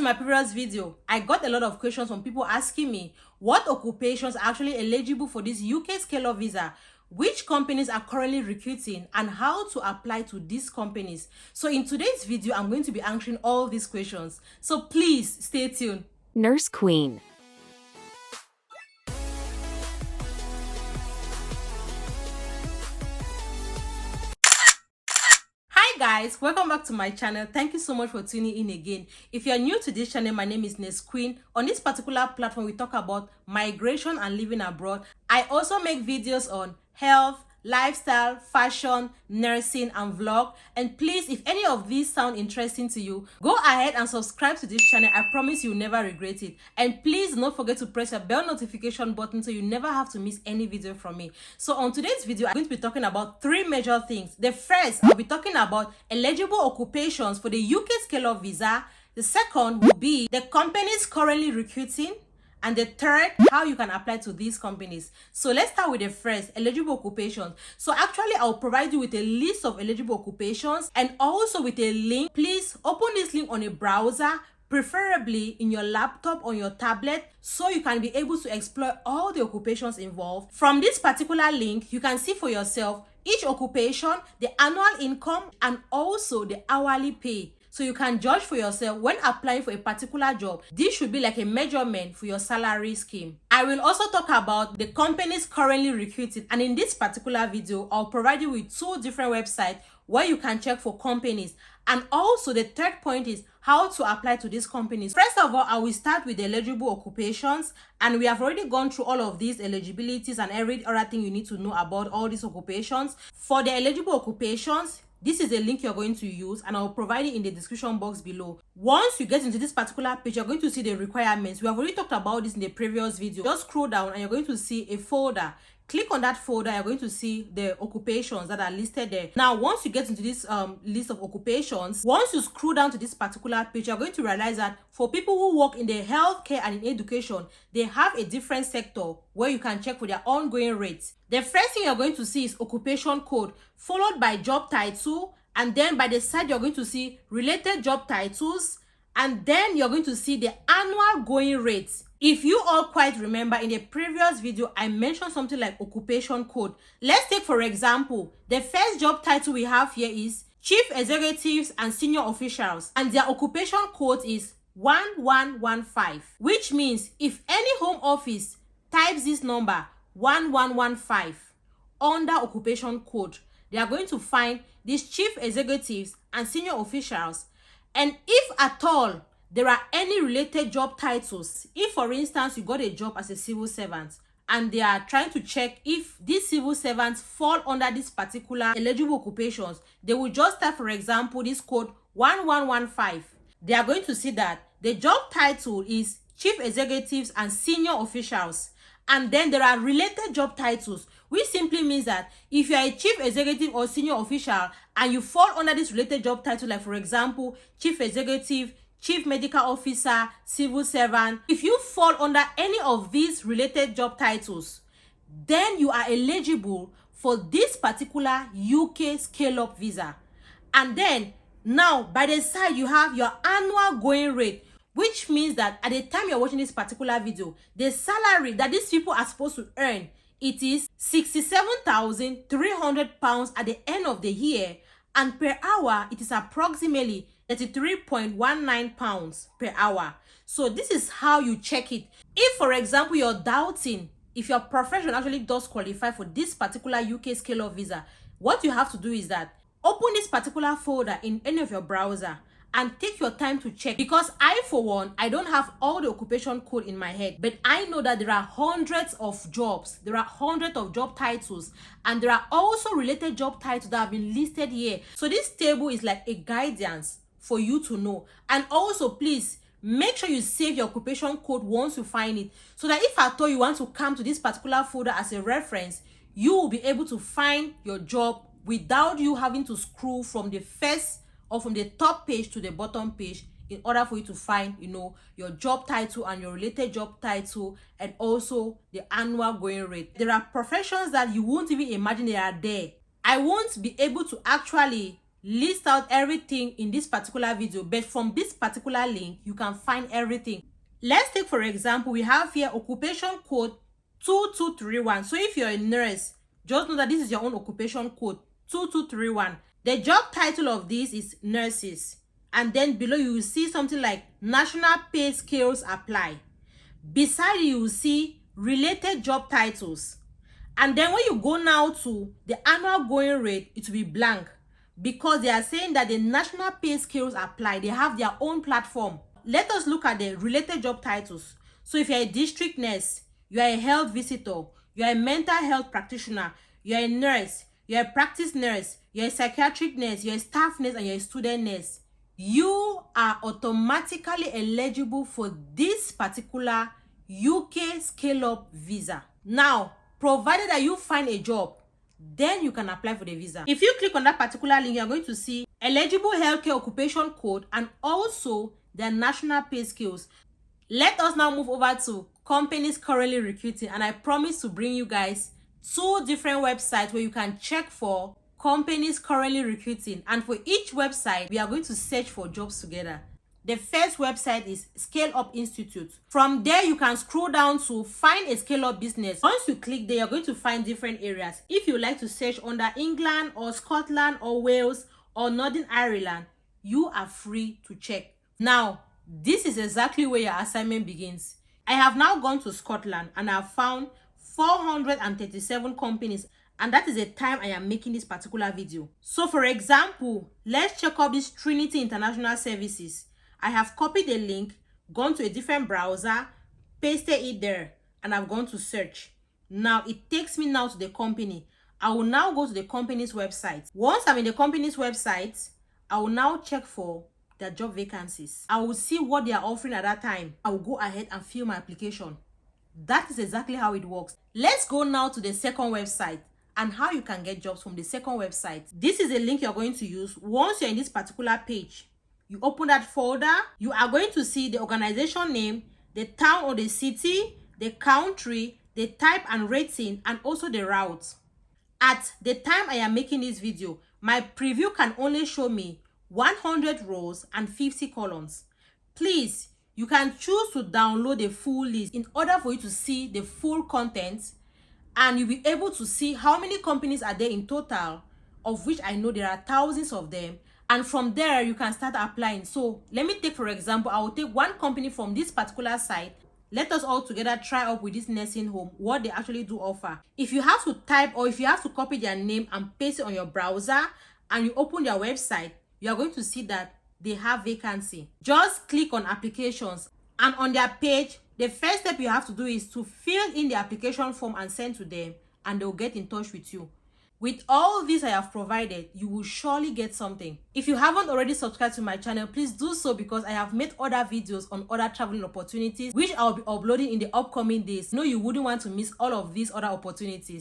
to my previous video, I got a lot of questions from people asking me what occupations are actually eligible for this UK scale-up visa, which companies are currently recruiting, and how to apply to these companies. So in today's video, I'm going to be answering all these questions. So please stay tuned. Nurse Queen. Hi guys, welcome back to my channel. Thank you so much for tuning in again. If you're new to this channel, my name is Nurse Queen. On this particular platform, we talk about migration and living abroad. I also make videos on health, lifestyle, fashion, nursing, and vlog. And please, if any of these sound interesting to you, go ahead and subscribe to this channel. I promise you'll never regret it. And please don't forget to press your bell notification button so you never have to miss any video from me. So on today's video, I'm going to be talking about three major things. The first, I'll be talking about eligible occupations for the UK scale-up visa. The second will be the companies currently recruiting. And the third, how you can apply to these companies. So let's start with the first, eligible occupations. So actually, I'll provide you with a list of eligible occupations and also with a link. Please open this link on a browser, preferably in your laptop or your tablet, so you can be able to explore all the occupations involved. From this particular link, you can see for yourself each occupation, the annual income, and also the hourly pay. So you can judge for yourself when applying for a particular job. This should be like a measurement for your salary scheme. I will also talk about the companies currently recruiting, and in this particular video, I'll provide you with two different websites where you can check for companies. And also the third point is how to apply to these companies. First of all, I will start with the eligible occupations, and we have already gone through all of these eligibilities and every other thing you need to know about all these occupations. For the eligible occupations, this is a link you're going to use, and I'll provide it in the description box below. Once you get into this particular page, you're going to see the requirements. We have already talked about this in the previous video. Just scroll down and you're going to see a folder. Click on that folder, you're going to see the occupations that are listed there. Now, once you get into this list of occupations, once you scroll down to this particular page, you're going to realize that for people who work in the healthcare and in education, they have a different sector where you can check for their ongoing rates. The first thing you're going to see is occupation code, followed by job title, and then by the side, you're going to see related job titles, and then you're going to see the annual going rates. If you all quite remember, in the previous video, I mentioned something like occupation code. Let's take, for example, the first job title we have here is Chief Executives and Senior Officials, and their occupation code is 1115, which means if any home office types this number 1115 under occupation code, they are going to find these chief executives and senior officials. And if at all there are any related job titles, if for instance you got a job as a civil servant and they are trying to check if these civil servants fall under this particular eligible occupations, they will just type, for example, this code 1115. They are going to see that the job title is chief executives and senior officials, and then there are related job titles, which simply means that if you are a chief executive or senior official and you fall under this related job title, like for example chief executive, chief medical officer, civil servant, if you fall under any of these related job titles, then you are eligible for this particular UK scale-up visa. And then now by the side, you have your annual going rate, which means that at the time you're watching this particular video, the salary that these people are supposed to earn, it is £67,300 at the end of the year, and per hour it is approximately £33.19 per hour. So this is how you check it. If for example you're doubting if your profession actually does qualify for this particular UK scale-up visa, what you have to do is that open this particular folder in any of your browser and take your time to check, because I, for one, I don't have all the occupation code in my head, but I know that there are hundreds of jobs, there are hundreds of job titles, and there are also related job titles that have been listed here. So this table is like a guidance for you to know. And also, please make sure you save your occupation code once you find it, so that if at all you want to come to this particular folder as a reference, you will be able to find your job without you having to scroll from the first or from the top page to the bottom page in order for you to find, your job title and your related job title, and also the annual going rate. There are professions that you won't even imagine they are there. I won't be able to actually list out everything in this particular video, but from this particular link you can find everything. Let's take for example, we have here occupation code 2231. So if you're a nurse, just know that this is your own occupation code 2231. The job title of this is nurses, and then below you will see something like national pay scales apply. Beside you will see related job titles, and then when you go now to the annual going rate, it will be blank, because they are saying that the national pay scales apply. They have their own platform. Let us look at the related job titles. So if you're a district nurse, you are a health visitor, you are a mental health practitioner, you are a nurse, you are a practice nurse, you are a psychiatric nurse, you are a staff nurse, and you are a student nurse, you are automatically eligible for this particular UK scale-up visa. Now, provided that you find a job, then you can apply for the visa. If you click on that particular link, you are going to see eligible healthcare occupation code and also their national pay scales. Let us now move over to companies currently recruiting, and I promise to bring you guys 2 different websites where you can check for companies currently recruiting, and for each website we are going to search for jobs together. The first website is Scale Up Institute. From there you can scroll down to find a scale up business. Once you click there, you're going to find different areas. If you like to search under England or Scotland or Wales or Northern Ireland, you are free to check. Now, this is exactly where your assignment begins. I have now gone to Scotland and I have found 437 companies, and that is the time I am making this particular video. So for example, let's check out this Trinity International Services. I have copied the link, gone to a different browser, pasted it there, and I've gone to search. Now it takes me now to the company. I will now go to the company's website. Once I'm in the company's website, I will now check for their job vacancies. I will see what they are offering at that time. I will go ahead and fill my application. That is exactly how it works. Let's go now to the second website and how you can get jobs from the second website. This is the link you're going to use. Once you're in this particular page, you open that folder, you are going to see the organization name, the town or the city, the country, the type and rating, and also the route. At the time I am making this video, my preview can only show me 100 rows and 50 columns. Please, you can choose to download the full list in order for you to see the full content, and you'll be able to see how many companies are there in total, of which I know there are thousands of them. And from there, you can start applying. So let me take, for example, I will take one company from this particular site. Let us all together try up with this nursing home, what they actually do offer. If you have to type or if you have to copy their name and paste it on your browser and you open their website, you are going to see that they have vacancy. Just click on applications, and on their page, the first step you have to do is to fill in the application form and send to them, and they'll get in touch with you. With all this I have provided, you will surely get something. If you haven't already subscribed to my channel, please do so, because I have made other videos on other traveling opportunities which I'll be uploading in the upcoming days. No, you wouldn't want to miss all of these other opportunities.